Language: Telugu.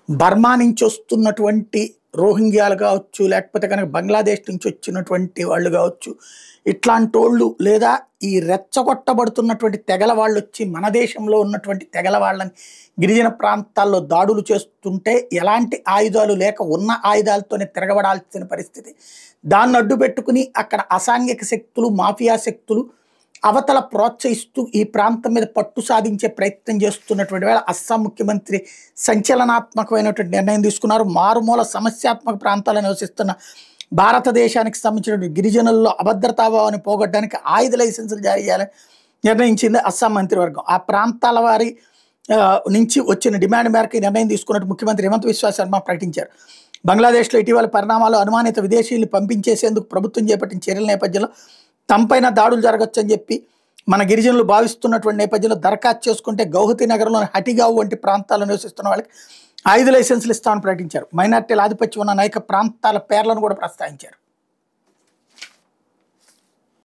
బర్మా నుంచి వస్తున్నటువంటి రోహింగ్యాలు కావచ్చు, లేకపోతే కనుక బంగ్లాదేశ్ నుంచి వచ్చినటువంటి వాళ్ళు కావచ్చు, ఇట్లాంటోళ్ళు లేదా ఈ రెచ్చగొట్టబడుతున్నటువంటి తెగల వాళ్ళు వచ్చి మన దేశంలో ఉన్నటువంటి తెగల వాళ్ళని గిరిజన ప్రాంతాల్లో దాడులు చేస్తుంటే ఎలాంటి ఆయుధాలు లేక ఉన్న ఆయుధాలతోనే తిరగబడాల్సిన పరిస్థితి. దాన్ని అడ్డు పెట్టుకుని అక్కడ అసాంఘిక శక్తులు, మాఫియా శక్తులు అవతల ప్రోత్సహిస్తూ ఈ ప్రాంతం మీద పట్టు సాధించే ప్రయత్నం చేస్తున్నటువంటి వేళ అస్సాం ముఖ్యమంత్రి సంచలనాత్మకమైనటువంటి నిర్ణయం తీసుకున్నారు. మారుమూల సమస్యాత్మక ప్రాంతాల్లో నివసిస్తున్న భారతదేశానికి సంబంధించిన గిరిజనుల్లో అభద్రతాభావాన్ని పోగొట్టడానికి ఆయుధ లైసెన్సులు జారీ చేయాలని నిర్ణయించింది అస్సాం మంత్రివర్గం. ఆ ప్రాంతాల వారి నుంచి వచ్చిన డిమాండ్ మేరకు ఈ నిర్ణయం తీసుకున్నట్టు ముఖ్యమంత్రి హిమంత బిశ్వ శర్మ ప్రకటించారు. బంగ్లాదేశ్లో ఇటీవల పరిణామాలు అనుమానిత విదేశీయులు పంపించేసేందుకు ప్రభుత్వం చేపట్టిన చర్యల నేపథ్యంలో తమపైన దాడులు జరగచ్చు అని చెప్పి మన గిరిజనులు భావిస్తున్నటువంటి నేపథ్యంలో దరఖాస్తు చేసుకుంటే గౌహతి నగరంలోని హటిగావ్ వంటి ప్రాంతాల్లో నివసిస్తున్న వాళ్ళకి ఆయుధ లైసెన్సులు ఇస్తామని ప్రకటించారు. మైనార్టీల ఆధిపత్యం ఉన్న అనేక ప్రాంతాల పేర్లను కూడా ప్రస్తావించారు.